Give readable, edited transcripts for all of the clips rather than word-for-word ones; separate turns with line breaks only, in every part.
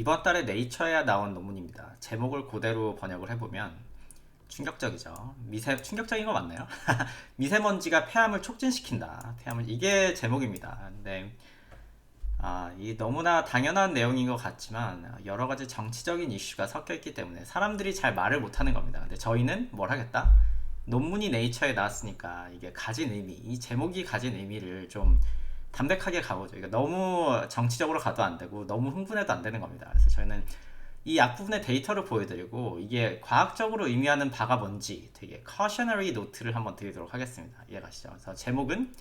이번 달에 네이처에 나온 논문입니다. 제목을 그대로 번역을 해보면 충격적이죠. 충격적인 거 맞나요? 미세먼지가 폐암을 촉진시킨다. 이게 제목입니다. 근데 이 너무나 당연한 내용인 것 같지만 여러 가지 정치적인 이슈가 섞여 있기 때문에 사람들이 잘 말을 못하는 겁니다. 근데 저희는 뭘 하겠다? 논문이 네이처에 나왔으니까 이게 가진 의미, 이 제목이 가진 의미를 좀 담백하게 가보죠. 이게 너무 정치적으로 가도 안 되고 너무 흥분해도 안 되는 겁니다. 그래서 저희는 이 앞부분의 데이터를 보여드리고 이게 과학적으로 의미하는 바가 뭔지 되게 cautionary note를 한번 드리도록 하겠습니다. 이해가시죠? 그래서 제목은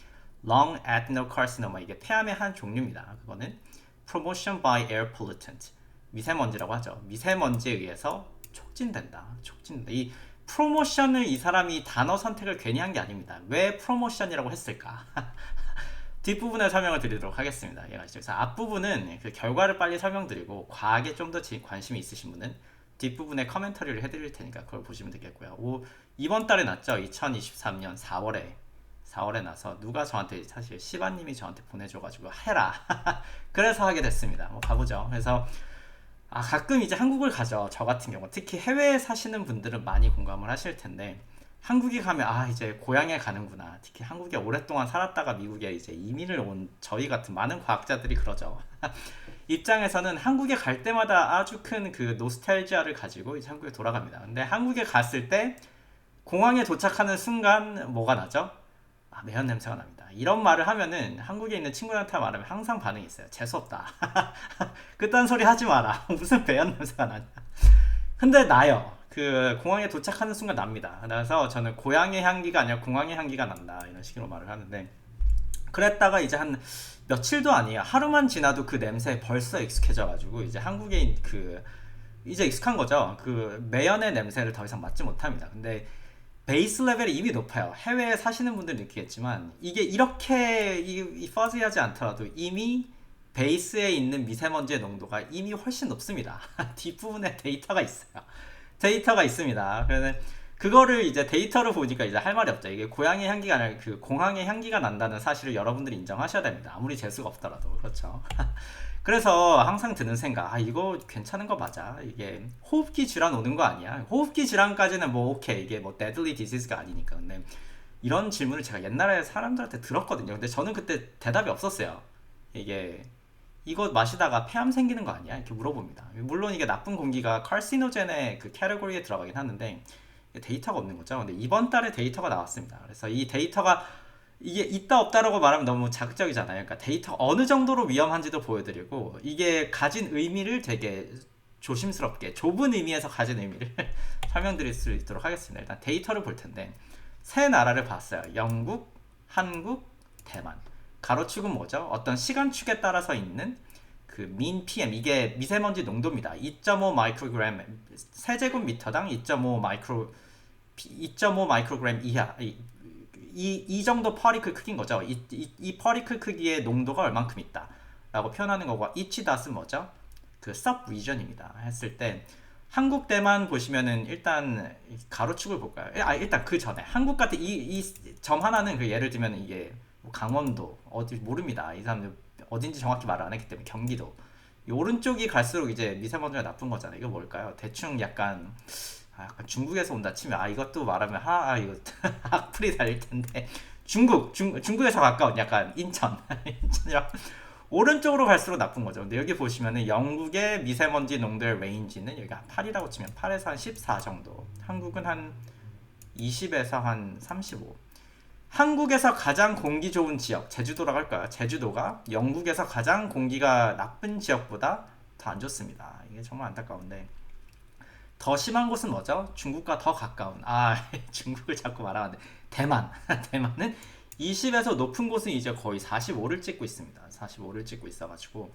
Lung Adenocarcinoma, 이게 폐암의 한 종류입니다. 그거는 Promotion by Air Pollutant, 미세먼지라고 하죠. 미세먼지에 의해서 촉진된다. 이 프로모션을 이 사람이 단어 선택을 괜히 한 게 아닙니다. 왜 프로모션이라고 했을까? 뒷부분에 설명을 드리도록 하겠습니다. 그래서 앞부분은 그 결과를 빨리 설명드리고 과학에 좀 더 관심이 있으신 분은 뒷부분에 커멘터리를 해드릴 테니까 그걸 보시면 되겠고요. 이번 달에 났죠. 2023년 4월에 나서 누가 저한테, 사실 시바님이 저한테 보내줘가지고 해라. 그래서 하게 됐습니다. 가보죠. 그래서 가끔 이제 한국을 가죠. 저 같은 경우 특히 해외에 사시는 분들은 많이 공감을 하실 텐데, 한국에 가면 이제 고향에 가는구나. 특히 한국에 오랫동안 살았다가 미국에 이제 이민을 온 저희 같은 많은 과학자들이 그러죠. 입장에서는 한국에 갈 때마다 아주 큰 그 노스텔지아를 가지고 이제 한국에 돌아갑니다. 근데 한국에 갔을 때 공항에 도착하는 순간 뭐가 나죠? 매연 냄새가 납니다. 이런 말을 하면은 한국에 있는 친구한테 말하면 항상 반응이 있어요. 재수없다. 그딴 소리 하지 마라. 무슨 매연 냄새가 나냐. 근데 나요. 그 공항에 도착하는 순간 납니다. 그래서 저는 고향의 향기가 아니라 공항의 향기가 난다, 이런 식으로 말을 하는데, 그랬다가 이제 한 며칠도 아니에요. 하루만 지나도 그 냄새에 벌써 익숙해져가지고 이제 한국에 이제 익숙한 거죠. 그 매연의 냄새를 더 이상 맡지 못합니다. 근데 베이스 레벨이 이미 높아요. 해외에 사시는 분들은 느끼겠지만 이게 이렇게 퍼지하지 않더라도 이미 베이스에 있는 미세먼지의 농도가 이미 훨씬 높습니다. 뒷부분에 데이터가 있습니다. 그래서 그거를 이제 데이터를 보니까 이제 할 말이 없죠. 이게 고향의 향기가 아니라 그 공항의 향기가 난다는 사실을 여러분들이 인정하셔야 됩니다. 아무리 재수가 없더라도. 그렇죠. 그래서 항상 드는 생각, 이거 괜찮은 거 맞아. 이게 호흡기 질환 오는 거 아니야. 호흡기 질환까지는 뭐 오케이, 이게 뭐 deadly disease가 아니니까. 근데 이런 질문을 제가 옛날에 사람들한테 들었거든요. 근데 저는 그때 대답이 없었어요. 이게 이거 마시다가 폐암 생기는 거 아니야? 이렇게 물어봅니다. 물론 이게 나쁜 공기가 칼시노젠의 그 캐러고리에 들어가긴 하는데 데이터가 없는 거죠. 근데 이번 달에 데이터가 나왔습니다. 그래서 이 데이터가 이게 있다 없다라고 말하면 너무 자극적이잖아요. 그러니까 데이터 어느 정도로 위험한지도 보여드리고 이게 가진 의미를 되게 조심스럽게 좁은 의미에서 가진 의미를 설명드릴 수 있도록 하겠습니다. 일단 데이터를 볼 텐데 세 나라를 봤어요. 영국, 한국, 대만. 가로축은 뭐죠? 어떤 시간축에 따라서 있는 그 민 PM, 이게 미세먼지 농도입니다. 2.5 마이크로그램, 세제곱미터당 2.5 마이크로그램 이하. 이 정도 퍼리클 크기인 거죠. 이 퍼리클 크기의 농도가 얼만큼 있다 라고 표현하는 거고, each dot은 뭐죠? 그 sub region입니다. 했을 때 한국 대만 보시면은 일단 가로축을 볼까요? 일단 그 전에 한국 같은 이 점 하나는 그 예를 들면 이게 뭐 강원도 어디 모릅니다. 이 사람들 어딘지 정확히 말을 안 했기 때문에 경기도. 이 오른쪽이 갈수록 이제 미세먼지가 나쁜 거잖아요. 이거 뭘까요? 대충 약간 중국에서 온다 치면 이것도 말하면 이거 악플이 달릴 텐데, 중국에서 가까운 약간 인천 인천이랑 오른쪽으로 갈수록 나쁜 거죠. 근데 여기 보시면은 영국의 미세먼지 농도의 레인지는 여기 한 8이라고 치면 8에서 한 14 정도, 한국은 한 20에서 한 35. 한국에서 가장 공기 좋은 지역 제주도라고 할까요? 제주도가 영국에서 가장 공기가 나쁜 지역보다 더 안 좋습니다. 이게 정말 안타까운데, 더 심한 곳은 뭐죠? 중국과 더 가까운 중국을 자꾸 말하는데 대만. 대만은 20에서 높은 곳은 이제 거의 45를 찍고 있습니다. 45를 찍고 있어가지고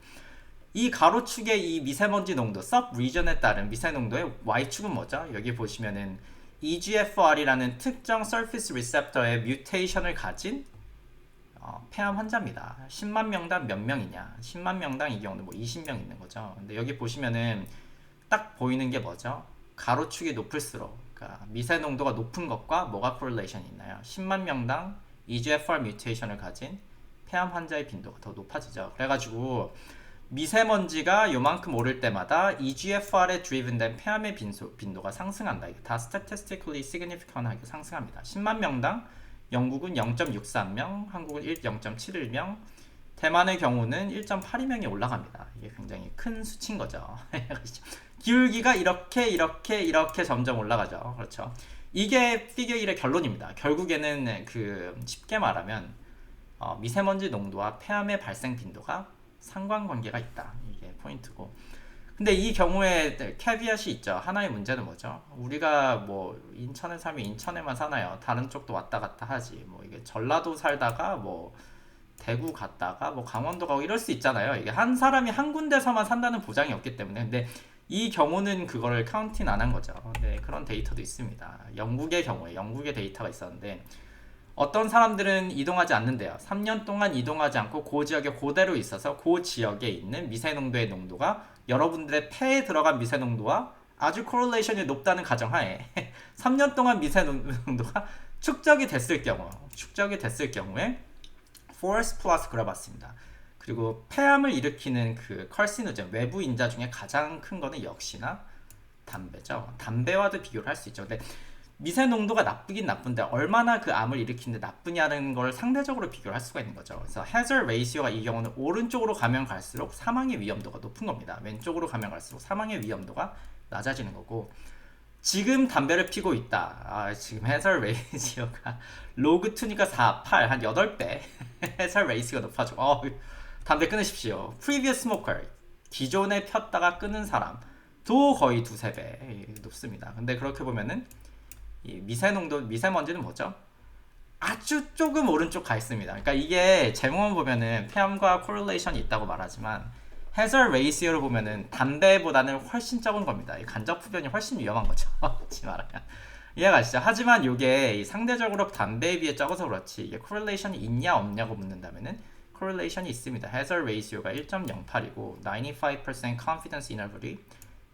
이 가로축의 이 미세먼지 농도 서브 리전에 따른 미세 농도의 Y축은 뭐죠? 여기 보시면은 EGFR이라는 특정 surface receptor의 뮤테이션을 가진 폐암 환자입니다. 10만 명당 몇 명이냐? 10만 명당 이 경우는 뭐 20명 있는 거죠. 근데 여기 보시면은 딱 보이는 게 뭐죠? 가로축이 높을수록, 그러니까 미세 농도가 높은 것과 뭐가 코릴레이션이 있나요? 10만 명당 EGFR 뮤테이션을 가진 폐암 환자의 빈도가 더 높아지죠. 그래가지고 미세먼지가 요만큼 오를 때마다 EGFR에 driven된 폐암의 빈도가 상승한다. 이게 다 statistically significant하게 상승합니다. 10만 명당 영국은 0.63명, 한국은 0.71명, 대만의 경우는 1.82명이 올라갑니다. 이게 굉장히 큰 수치인 거죠. 기울기가 이렇게 점점 올라가죠. 그렇죠. 이게 피겨 1의 결론입니다. 결국에는 쉽게 말하면 미세먼지 농도와 폐암의 발생 빈도가 상관관계가 있다. 이게 포인트고. 근데 이 경우에 캐비엇이 있죠. 하나의 문제는 뭐죠? 우리가 뭐 인천에 살면 인천에만 사나요? 다른 쪽도 왔다 갔다 하지. 뭐 이게 전라도 살다가 뭐 대구 갔다가 뭐 강원도 가고 이럴 수 있잖아요. 이게 한 사람이 한 군데서만 산다는 보장이 없기 때문에. 근데 이 경우는 그거를 카운팅 안 한 거죠. 네, 그런 데이터도 있습니다. 영국의 경우에 영국의 데이터가 있었는데 어떤 사람들은 이동하지 않는데요. 3년 동안 이동하지 않고 그 지역에 그대로 있어서 그 지역에 있는 미세농도의 농도가 여러분들의 폐에 들어간 미세농도와 아주 코릴레이션이 높다는 가정하에 3년 동안 미세농도가 축적이 됐을 경우에 force 플러스 그려봤습니다. 그리고 폐암을 일으키는 컬시노젠 외부 인자 중에 가장 큰 거는 역시나 담배죠. 담배와도 비교를 할 수 있죠. 근데 미세 농도가 나쁘긴 나쁜데 얼마나 암을 일으키는데 나쁘냐는 걸 상대적으로 비교를 할 수가 있는 거죠. 그래서 hazard ratio가 이 경우는 오른쪽으로 가면 갈수록 사망의 위험도가 높은 겁니다. 왼쪽으로 가면 갈수록 사망의 위험도가 낮아지는 거고, 지금 담배를 피고 있다. 지금 hazard ratio가 로그 2니까 4, 8, 한 8배 hazard ratio가 높아져. 담배 끊으십시오. previous smoker, 기존에 폈다가 끊은 사람도 거의 2~3배 높습니다. 근데 그렇게 보면은 이 미세먼지는 뭐죠? 아주 조금 오른쪽 가 있습니다. 그러니까 이게 제목만 보면은 폐암과 코릴레이션이 있다고 말하지만 hazard ratio를 보면은 담배보다는 훨씬 적은 겁니다. 이 간접 흡연이 훨씬 위험한 거죠. 그렇지 말하면. 이해가시죠? 하지만 이게 상대적으로 담배에 비해 적어서 그렇지 이게 코릴레이션이 있냐 없냐고 묻는다면은 코릴레이션이 있습니다. hazard ratio가 1.08이고 95% confidence interval이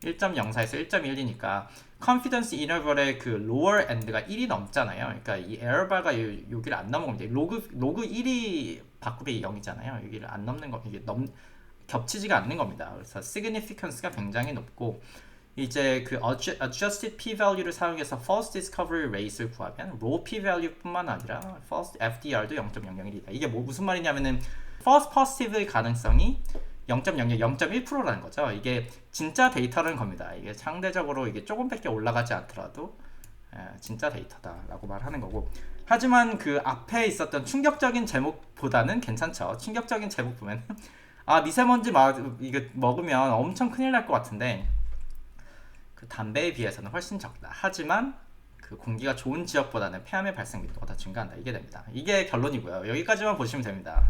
1.04에서 1.12니까 confidence interval의 lower end가 1이 넘잖아요. 그러니까 이 에러바가 여기를 안 넘어갑니다. 로그 1이 바꾸기 0이잖아요. 여기를 안 넘는 거, 이게 겹치지가 않는 겁니다. 그래서 significance가 굉장히 높고, 이제 adjusted p-value를 사용해서 false discovery rate를 구하면 raw p-value 뿐만 아니라 false FDR도 0.001이다. 이게 무슨 말이냐면은 false positive의 가능성이 0.00, 0.1%라는 거죠. 이게 진짜 데이터라는 겁니다. 이게 상대적으로 이게 조금밖에 올라가지 않더라도 진짜 데이터다라고 말하는 거고. 하지만 앞에 있었던 충격적인 제목보다는 괜찮죠. 충격적인 제목 보면 미세먼지 이거 먹으면 엄청 큰일 날 것 같은데 담배에 비해서는 훨씬 적다. 하지만 공기가 좋은 지역보다는 폐암의 발생 빈도가 더 증가한다. 이게 됩니다. 이게 결론이고요. 여기까지만 보시면 됩니다.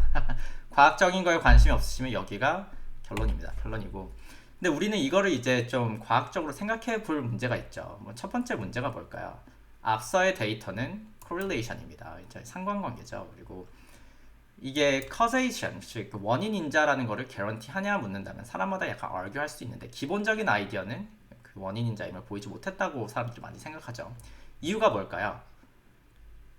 과학적인 거에 관심이 없으시면 여기가 결론입니다. 결론이고. 근데 우리는 이거를 이제 좀 과학적으로 생각해 볼 문제가 있죠. 첫 번째 문제가 뭘까요? 앞서의 데이터는 correlation입니다. 이제 상관관계죠. 그리고 이게 causation, 즉 원인 인자라는 거를 개런티 하냐 묻는다면 사람마다 약간 argue 할 수 있는데, 기본적인 아이디어는 원인 인자임을 보이지 못했다고 사람들이 많이 생각하죠. 이유가 뭘까요?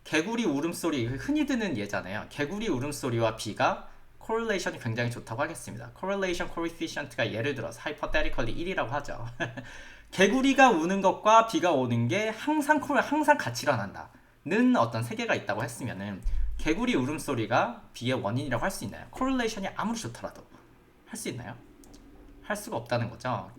개구리 울음소리, 흔히 듣는 예잖아요. 개구리 울음소리와 비가 correlation이 굉장히 좋다고 하겠습니다. correlation coefficient가 예를 들어서 hypothetically 1이라고 하죠. 개구리가 우는 것과 비가 오는 게 항상 같이 일어난다는 어떤 세계가 있다고 했으면은 개구리 울음소리가 비의 원인이라고 할 수 있나요? correlation이 아무리 좋더라도 할 수 있나요? 할 수가 없다는 거죠.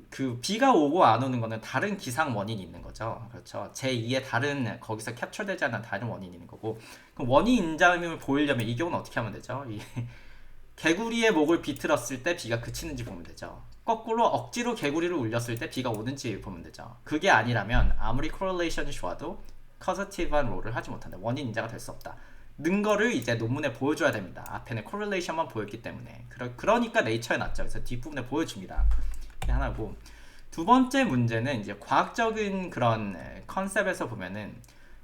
비가 오고 안 오는 거는 다른 기상 원인이 있는 거죠. 그렇죠. 제2의 다른, 거기서 캡처되지 않는 다른 원인이 있는 거고, 그럼 원인 인자임을 보이려면 이 경우는 어떻게 하면 되죠? 개구리의 목을 비틀었을 때 비가 그치는지 보면 되죠. 거꾸로 억지로 개구리를 울렸을 때 비가 오는지 보면 되죠. 그게 아니라면 아무리 correlation이 좋아도 causative한 롤을 하지 못한다. 원인 인자가 될 수 없다. 는 거를 이제 논문에 보여줘야 됩니다. 앞에는 correlation만 보였기 때문에. 그러니까 네이처에 났죠. 그래서 뒷부분에 보여줍니다. 이게 하나고, 두 번째 문제는 이제 과학적인 그런 컨셉에서 보면은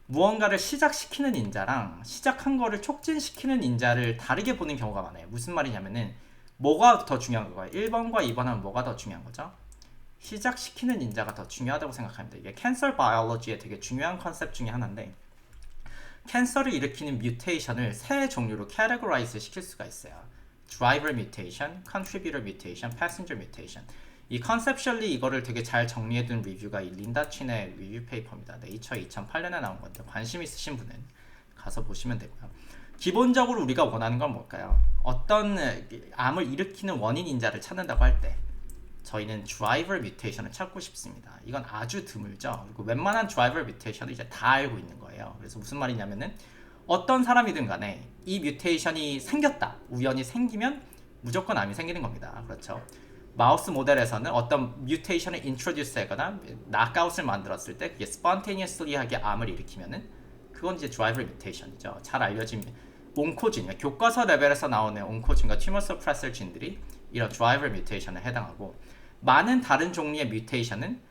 무언가를 시작시키는 인자랑 시작한 거를 촉진시키는 인자를 다르게 보는 경우가 많아요. 무슨 말이냐면은 뭐가 더 중요한 거예요? 1번과 2번 하면 뭐가 더 중요한 거죠? 시작시키는 인자가 더 중요하다고 생각합니다. 이게 캔서 바이올로지의 되게 중요한 컨셉 중에 하나인데, 캔서를 일으키는 뮤테이션을 세 종류로 캐테고라이즈 시킬 수가 있어요. driver mutation, contributor mutation, passenger mutation. 이 conceptually 이거를 되게 잘 정리해둔 리뷰가 이 린다 친의 리뷰 페이퍼입니다. 네이처 2008년에 나온 건데 관심 있으신 분은 가서 보시면 되고요. 기본적으로 우리가 원하는 건 뭘까요? 어떤 암을 일으키는 원인 인자를 찾는다고 할 때 저희는 driver mutation을 찾고 싶습니다. 이건 아주 드물죠. 그리고 웬만한 driver mutation을 이제 다 알고 있는 거예요. 그래서 무슨 말이냐면은 어떤 사람이든 간에 이 뮤테이션이 생겼다. 우연히 생기면 무조건 암이 생기는 겁니다. 그렇죠. 마우스 모델에서는 어떤 뮤테이션을 인트로듀스 하거나 낙아웃을 만들었을 때 그게 spontaneously하게 암을 일으키면은 그건 이제 driver mutation이죠. 잘 알려진 온코진, 교과서 레벨에서 나오는 온코진과 튜머 서프레서 진들이 이런 driver mutation에 해당하고 많은 다른 종류의 뮤테이션은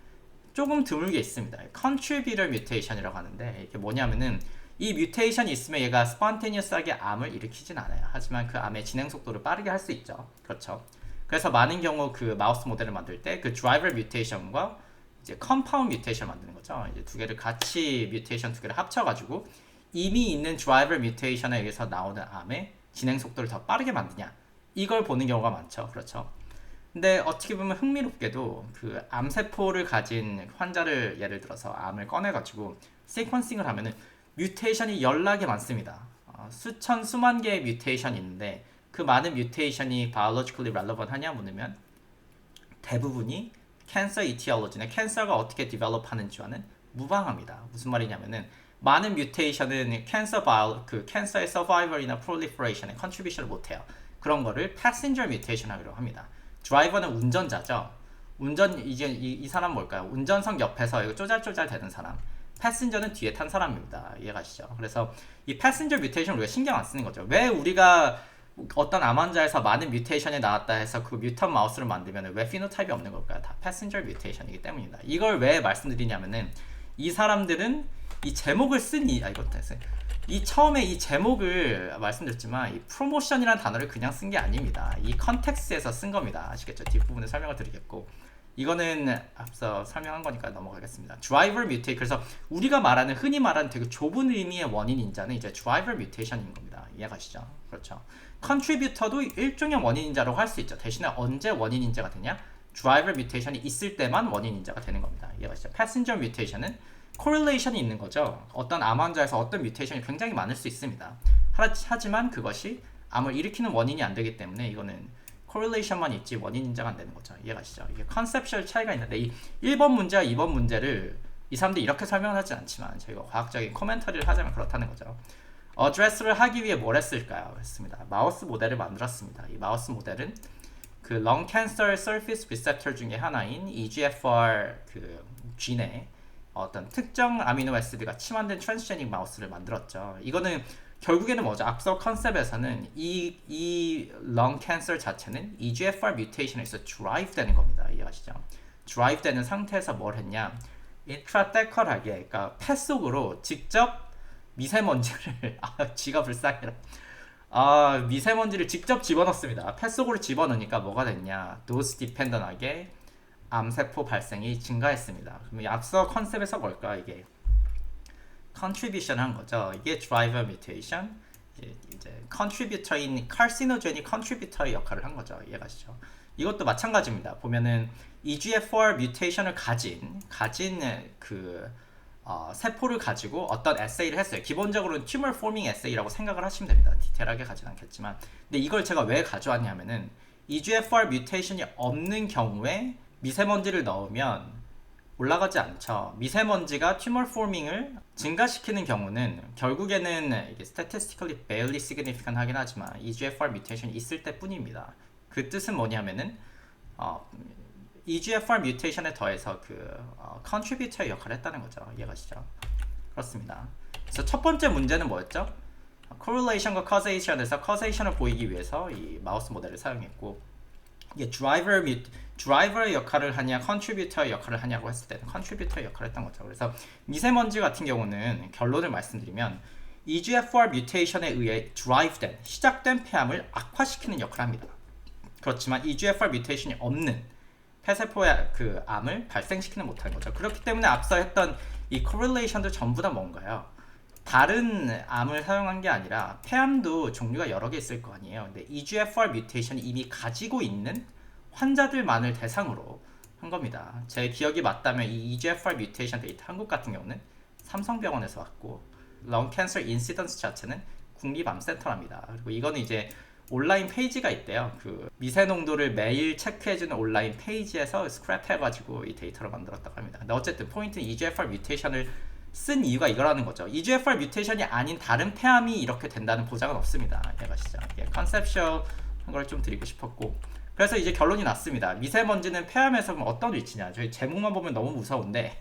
조금 드물게 있습니다. contributor mutation이라고 하는데 이게 뭐냐면은 이 뮤테이션이 있으면 얘가 spontaneous하게 암을 일으키진 않아요. 하지만 그 암의 진행 속도를 빠르게 할 수 있죠. 그렇죠. 그래서 많은 경우 그 마우스 모델을 만들 때 그 driver mutation과 이제 compound mutation 만드는 거죠. 이제 두 개를 같이 뮤테이션 두 개를 합쳐가지고 이미 있는 driver mutation에 의해서 나오는 암의 진행 속도를 더 빠르게 만드냐 이걸 보는 경우가 많죠. 그렇죠. 근데 어떻게 보면 흥미롭게도 그 암세포를 가진 환자를 예를 들어서 암을 꺼내가지고 시퀀싱을 하면은 뮤테이션이 열나게 많습니다. 수천 수만 개의 뮤테이션이 있는데 그 많은 뮤테이션이 biologically relevant 하냐 묻으면 대부분이 캔서 이티올로지나 캔서가 어떻게 디벨롭 하는지와는 무방합니다. 무슨 말이냐면은 많은 뮤테이션은 캔서의 서바이벌이나 프롤리퍼레이션에 컨트리뷰션을 못해요. 그런 거를 패신저 뮤테이션 하기로 합니다. 드라이버는 운전자죠. 이제 이 사람 뭘까요? 운전석 옆에서 이거 쪼잘쪼잘 대는 사람. 패신저는 뒤에 탄 사람입니다. 이해가시죠? 그래서 이 패신저 뮤테이션을 우리가 신경 안 쓰는 거죠. 왜 우리가 어떤 암 환자에서 많은 뮤테이션이 나왔다 해서 그 뮤턴 마우스를 만들면 왜 피노타입이 없는 걸까요? 다 패신저 뮤테이션이기 때문입니다. 이걸 왜 말씀드리냐면은 이 사람들은 이 제목을 이 처음에 이 제목을 말씀드렸지만 이 프로모션이라는 단어를 그냥 쓴 게 아닙니다. 이 컨텍스트에서 쓴 겁니다. 아시겠죠? 뒷부분에 설명을 드리겠고 이거는 앞서 설명한 거니까 넘어가겠습니다. driver mutation. 그래서 우리가 말하는 흔히 말하는 되게 좁은 의미의 원인 인자는 이제 driver mutation인 겁니다. 이해가시죠? 그렇죠. contributor도 일종의 원인 인자라고 할 수 있죠. 대신에 언제 원인 인자가 되냐? driver mutation이 있을 때만 원인 인자가 되는 겁니다. 이해가시죠? passenger mutation은 correlation이 있는 거죠. 어떤 암 환자에서 어떤 뮤테이션이 굉장히 많을 수 있습니다. 하지만 그것이 암을 일으키는 원인이 안 되기 때문에 이거는 correlation만 있지 원인 인자가 안 되는 거죠. 이해가시죠? 이게 컨셉셜 차이가 있는데 이 1번 문제와 2번 문제를 이 사람들이 이렇게 설명을 하진 않지만 저희가 과학적인 코멘터리를 하자면 그렇다는 거죠. 어드레스를 하기 위해 뭘 했을까요? 했습니다. 마우스 모델을 만들었습니다. 이 마우스 모델은 그 lung cancer surface receptor 중에 하나인 EGFR 그 쥐내 어떤 특정 아미노 애시드가 침환된 트랜스제닉 마우스를 만들었죠. 이거는 결국에는 뭐죠? 앞서 컨셉에서는 이 lung cancer 자체는 EGFR 뮤테이션에서 drive 되는 겁니다. 이해하시죠? drive 되는 상태에서 뭘 했냐? 인트라테컬하게, 그러니까 폐 속으로 직접 미세먼지를 쥐가 불쌍해라. 미세먼지를 직접 집어넣습니다. 폐 속으로 집어넣으니까 뭐가 됐냐? dose dependent하게 암세포 발생이 증가했습니다. 그럼 앞서 컨셉에서 뭘까? 이게 contribution 한 거죠. 이게 driver mutation, 이제 contributor인 carcinogenic contributor의 역할을 한 거죠. 이해가시죠? 이것도 마찬가지입니다. 보면은 EGFR 뮤테이션을 가진 그 세포를 가지고 어떤 에세이를 했어요. 기본적으로는 tumor forming assay라고 생각을 하시면 됩니다. 디테일하게 가진 않겠지만, 근데 이걸 제가 왜 가져왔냐면은 EGFR 뮤테이션이 없는 경우에 미세먼지를 넣으면 올라가지 않죠. 미세먼지가 튜머 포밍을 증가시키는 경우는 결국에는 이게 statistically barely significant 하긴 하지만 EGFR 뮤테이션이 있을 때 뿐입니다. 그 뜻은 뭐냐면은 EGFR 뮤테이션에 더해서 contributor의 역할을 했다는 거죠. 이해가시죠? 그렇습니다. 그래서 첫 번째 문제는 뭐였죠? correlation과 causation에서 causation을 보이기 위해서 이 마우스 모델을 사용했고, 이게 드라이버의 역할을 하냐 컨트리뷰터의 역할을 하냐고 했을 때는 컨트리뷰터의 역할을 했던 거죠. 그래서 미세먼지 같은 경우는 결론을 말씀드리면 EGFR 뮤테이션에 의해 드라이브된 시작된 폐암을 악화시키는 역할을 합니다. 그렇지만 EGFR 뮤테이션이 없는 폐세포의 그 암을 발생시키는 못하는 거죠. 그렇기 때문에 앞서 했던 이 correlation도 전부 다 뭔가요? 다른 암을 사용한 게 아니라 폐암도 종류가 여러 개 있을 거 아니에요. 근데 EGFR 뮤테이션이 이미 가지고 있는 환자들만을 대상으로 한 겁니다. 제 기억이 맞다면 이 EGFR 뮤테이션 데이터 한국 같은 경우는 삼성병원에서 왔고 런 캔서 인시던스 자체는 국립암센터랍니다. 그리고 이거는 이제 온라인 페이지가 있대요. 그 미세 농도를 매일 체크해주는 온라인 페이지에서 스크랩해가지고 이 데이터를 만들었다고 합니다. 근데 어쨌든 포인트는 EGFR 뮤테이션을 쓴 이유가 이거라는 거죠. EGFR 뮤테이션이 아닌 다른 폐암이 이렇게 된다는 보장은 없습니다. 이해가시죠? 이게 컨셉셜한 걸 좀 드리고 싶었고, 그래서 이제 결론이 났습니다. 미세먼지는 폐암에서 그럼 어떤 위치냐? 저희 제목만 보면 너무 무서운데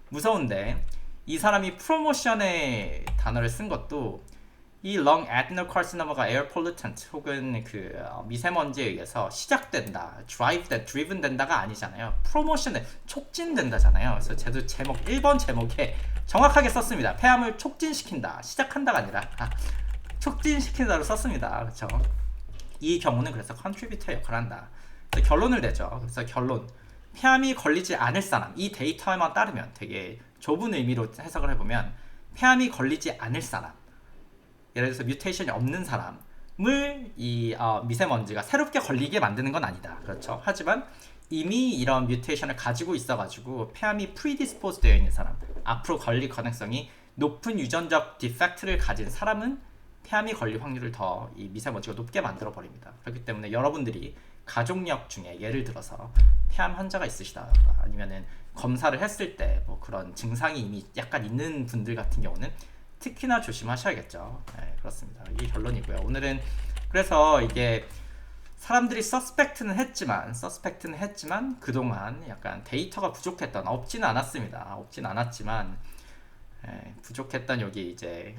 무서운데 이 사람이 프로모션의 단어를 쓴 것도 이 lung adenocarcinoma air pollutant 혹은 그 미세먼지에 의해서 시작된다, driven 된다가 아니잖아요. 프로모션에 촉진된다잖아요. 그래서 제도 제목 1번 제목에 정확하게 썼습니다. 폐암을 촉진시킨다, 시작한다가 아니라 촉진시킨다로 썼습니다. 그렇죠? 이 경우는 그래서 컨트리뷰터 역할을 한다. 그래서 결론을 내죠. 그래서 결론, 폐암이 걸리지 않을 사람, 이 데이터에만 따르면 되게 좁은 의미로 해석을 해보면 폐암이 걸리지 않을 사람, 예를 들어서 뮤테이션이 없는 사람을 이 미세먼지가 새롭게 걸리게 만드는 건 아니다. 그렇죠? 하지만 이미 이런 뮤테이션을 가지고 있어가지고 폐암이 프리디스포즈 되어 있는 사람, 앞으로 걸릴 가능성이 높은 유전적 디펙트를 가진 사람은 폐암이 걸릴 확률을 더 이 미세먼지가 높게 만들어 버립니다. 그렇기 때문에 여러분들이 가족력 중에 예를 들어서 폐암 환자가 있으시다, 아니면은 검사를 했을 때 뭐 그런 증상이 이미 약간 있는 분들 같은 경우는 특히나 조심하셔야겠죠. 네, 그렇습니다. 이게 결론이고요. 오늘은 그래서 이게 사람들이 서스펙트는 했지만 그동안 약간 데이터가 부족했던, 없지는 않았습니다. 없지는 않았지만 부족했던 여기 이제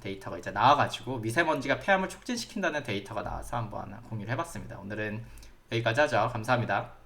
데이터가 이제 나와가지고 미세먼지가 폐암을 촉진시킨다는 데이터가 나와서 한번 공유를 해봤습니다. 오늘은 여기까지 하죠. 감사합니다.